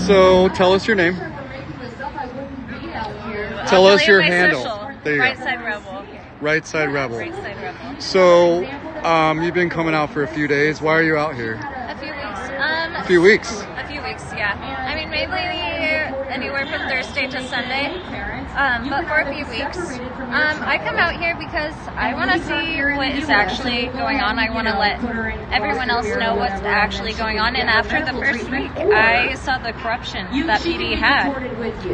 So tell us your name. Tell us your handle. There you Right go. Side Rebel. Right Side Rebel. Right Side Rebel. So you've been coming out for a few days. Why are you out here? A few weeks. A few weeks. A few weeks, yeah. I mean, mainly anywhere from Thursday to Sunday. But for a few weeks. I come out here because I want to see what is actually going on. I want to let everyone else know what's actually going on. And after the first week, I saw the corruption that PD had.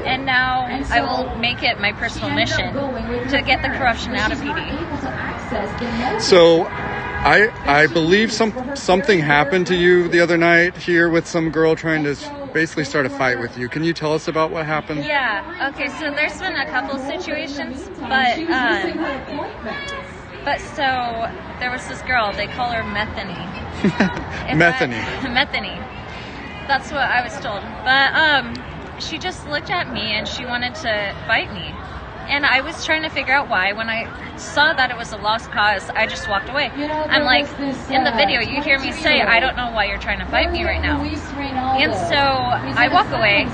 And now I will make it my personal mission to get the corruption out of PD. So I believe something happened to you the other night here with some girl trying to basically start a fight with you. Can you tell us about what happened? Yeah. Okay. So there's been a couple situations, but so there was this girl. They call her Methany. Methany. That's what I was told. But she just looked at me and she wanted to fight me. And I was trying to figure out why. When I saw that it was a lost cause, I just walked away. I'm like, in the video, you hear me say, I don't know why you're trying to fight me right now. And so I walk away.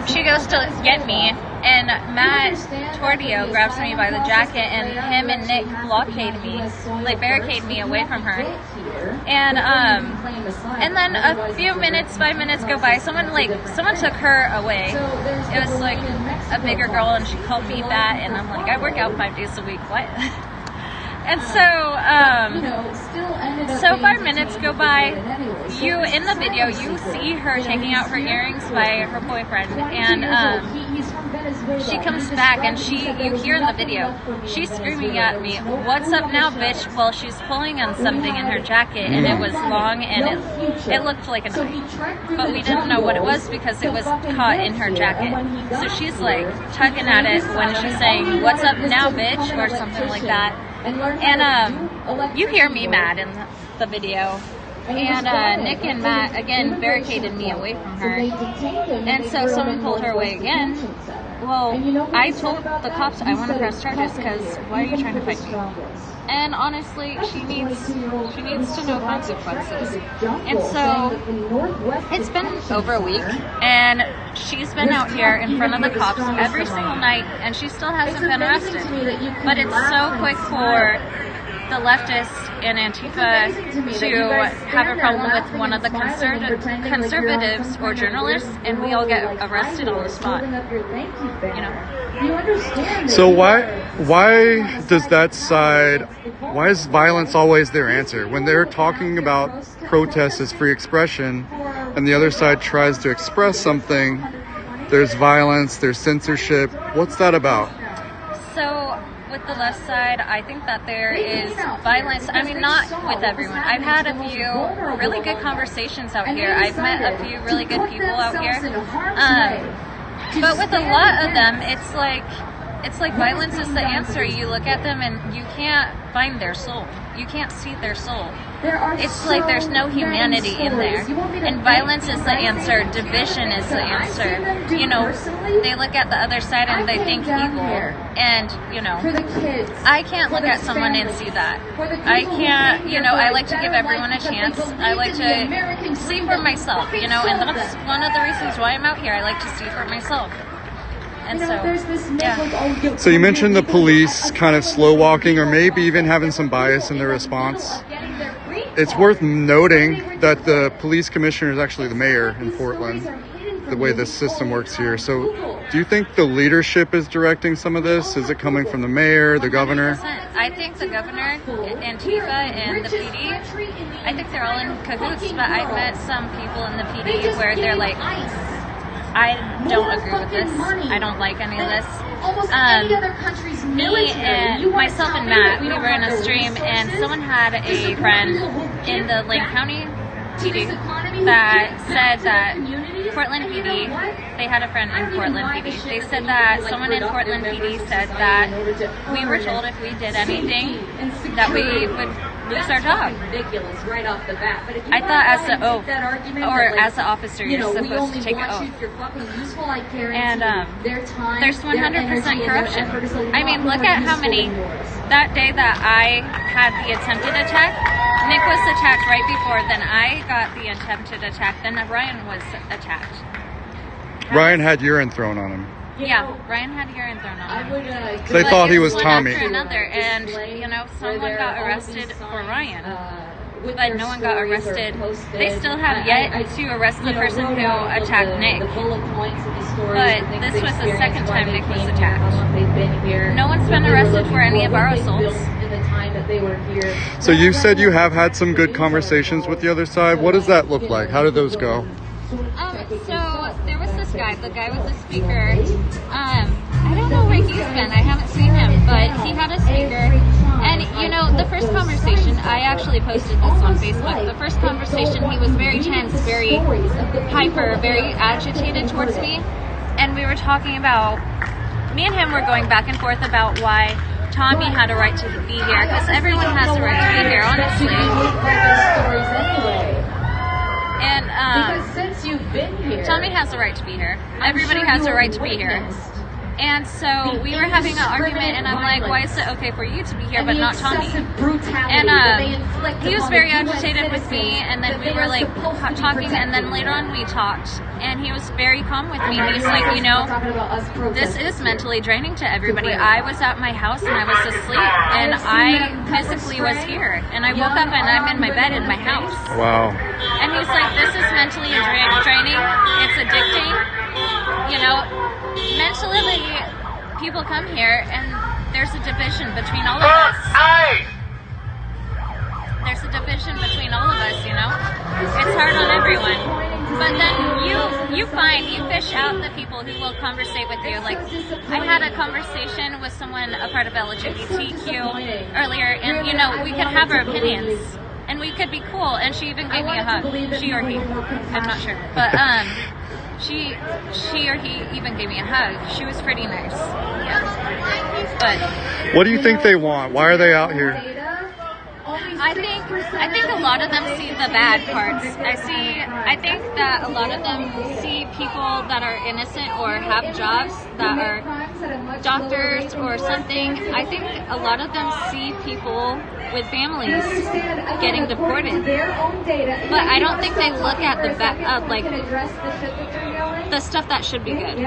She goes to get me, and Matt Tordio grabs me by the jacket, and him and Nick blockade me, like barricade me away from her. And then a few minutes, 5 minutes go by. Someone took her away. It was like a bigger girl, and she called me that, and I'm like, I work out 5 days a week. What? And so 5 minutes go by. You in the video, you see her taking out her earrings by her boyfriend, and she comes back, and you hear in the video, she's screaming at me, "What's up now, bitch?" Well, she's pulling on something in her jacket, and it was long, and it looked like a knife, but we didn't know what it was because it was caught in her jacket. So she's like tugging at it when she's saying, "What's up now, bitch?" or something like that. And you hear me mad in the video. And Nick and Matt, again, barricaded me away from her. And so someone pulled her away again. Well, I told the cops I want to press charges because why are you trying to fight me? And honestly, she needs to know consequences. And so it's been over a week, and she's been out here in front of the cops every single night, and she still hasn't been arrested. But it's so quick for the leftists and Antifa to have a problem with one of the conservatives or journalists, and we all get arrested on the spot. You know. So why does that side? Why is violence always their answer when they're talking about protests as free expression, and the other side tries to express something? There's violence. There's censorship. What's that about? So with the left side, I think that there is violence. I mean, not with everyone. I've had a few really good conversations out here. I've met a few really good people out here. But with a lot of them, it's like violence is the answer. You look at them and you can't find their soul. You can't see their soul. It's like there's no humanity in there. And violence is the answer. Division is the answer. You know, they look at the other side and they think evil. And, you know, I can't look at someone and see that. I can't, you know, I like to give everyone a chance. I like to see for myself, you know, and that's one of the reasons why I'm out here. I like to see for myself. And so, yeah. So you mentioned the police kind of slow walking or maybe even having some bias in their response. It's worth noting that the police commissioner is actually the mayor in Portland, the way this system works here. So do you think the leadership is directing some of this? Is it coming from the mayor, the governor? 100%. I think the governor, Antifa, and the PD, I think they're all in cahoots, but I've met some people in the PD where they're like, I don't agree with this. I don't like any of this. Me and myself and Matt, we were in a stream, and someone had a friend in the Lake County PD that said that Portland PD, they had a friend in Portland PD. They said that someone in Portland PD said that we were told if we did anything that we would lose our job. I thought as the oath, or as the officer, you're supposed to take an oath. And there's 100% corruption. I mean, look at how many, that day that I had the attempted attack, Nick was attacked right before, then I got the attempted attack, then Ryan was attacked. Ryan had urine thrown on him. Yeah, Ryan had urine thrown on him. They thought he was One Tommy. after another, and someone got arrested for Ryan, but no one got arrested. They still have yet to arrest the person who attacked Nick. But this was the second time Nick was attacked. No one's been arrested for any of our assaults. So you said you have had some good conversations with the other side. What does that look like? How did those go? So there was this guy, the guy with the speaker. I don't know where he's been. I haven't seen him, but he had a speaker. And the first conversation, I actually posted this on Facebook. The first conversation, he was very tense, very hyper, very agitated towards me. And we were talking about, me and him were going back and forth about why Tommy had a right to be here, because everyone has a right to be here, honestly. And Tommy has a right to be here. Everybody has a right to be here. And so we were having an argument, and I'm like, why is it okay for you to be here but not Tommy? And he was very agitated with me, and then we were like talking, and then later on we talked, and he was very calm with me. He's like, this is mentally draining to everybody. I was at my house and I was asleep, and I physically was here, and I woke up and I'm in my bed in my house. Wow. And he's like, this is mentally draining. It's addicting. Mentally, people come here and there's a division between all of us. There's a division between all of us, It's hard on everyone. But then you fish out the people who will conversate with you. Like, I had a conversation with someone a part of LGBTQ earlier, and we could have our opinions. And we could be cool, and she even gave me a hug. She or he, I'm not sure. But she or he even gave me a hug. She was pretty nice. Yeah. But what do you think they want? Why are they out here? I think a lot of them see the bad parts. I think that a lot of them see people that are innocent or have jobs that are doctors or something. I think a lot of them see people with families getting deported. But I don't think they look at the stuff that should be good.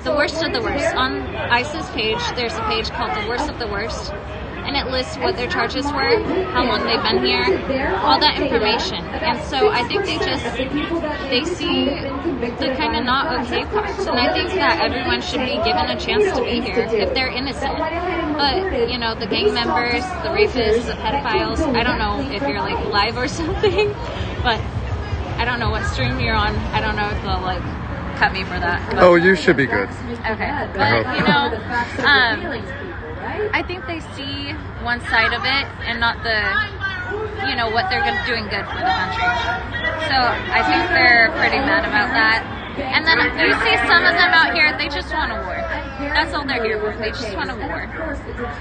The worst of the worst. On ICE's page, there's a page called The Worst of the Worst. And it lists what their charges were, how long they've been here, all that information. And so I think they see the kind of not okay parts. And I think that everyone should be given a chance to be here if they're innocent. But, the gang members, the rapists, the pedophiles, I don't know if you're live or something, but I don't know what stream you're on. I don't know if they'll cut me for that. But. Oh, you should be good. Okay. But, I think they see one side of it and not what they're doing good for the country. So I think they're pretty mad about that. And then you see some of them out here, they just want a war. That's all they're here for. They just want a war.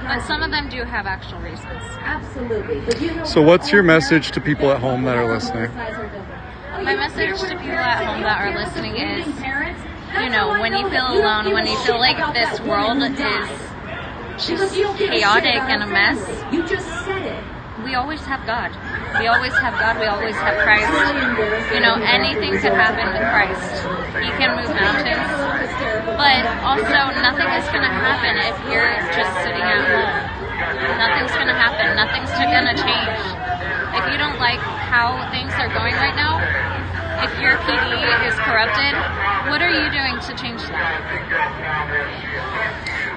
But some of them do have actual reasons. Absolutely. So what's your message to people at home that are listening? My message to people at home that are listening is, when you feel alone, when you feel like this world is just chaotic and a mess, You just said it. we always have God. We always have God. We always have Christ. Anything could happen with Christ. He can move mountains. But also, nothing is going to happen if you're just sitting at home. Nothing's going to happen. Nothing's going to change. If you don't like how things are going right now, if your PD is corrupted, what are you doing to change that?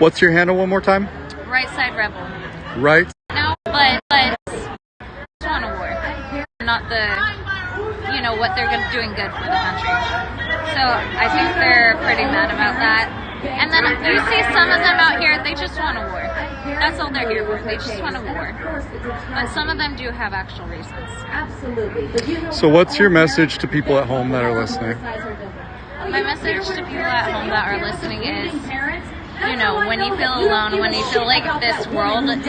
What's your handle one more time? Right Side Rebel. Right. No, but just want a war, not what they're doing good for the country. So I think they're pretty mad about that. And then you see some of them out here, they just want a war. That's all they're here for. They just want a war. But some of them do have actual reasons. Absolutely. So what's your message to people at home that are listening? My message to people at home that are listening is, when you feel alone, when you feel like this world is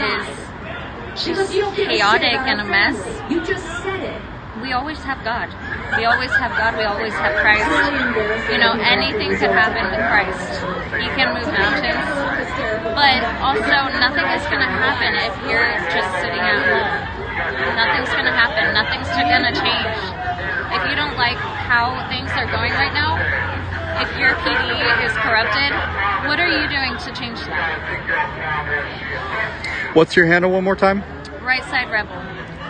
just chaotic and a mess, You just said it. we always have God. We always have God. We always have Christ. Anything could happen with Christ. He can move mountains. But also, nothing is going to happen if you're just sitting at home. Nothing's going to happen. Nothing's going to change. If you don't like how things are going right now, if your PD is corrupted, what are you doing to change that? What's your handle one more time? Right Side Rebel.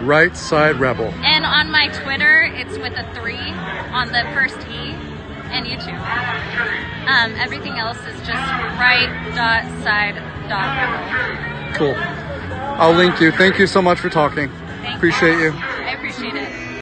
Right Side Rebel. And on my Twitter, it's with a 3 on the first E, and YouTube. Everything else is just right.side.rebel. Cool. I'll link you. Thank you so much for talking. Thanks. Appreciate you.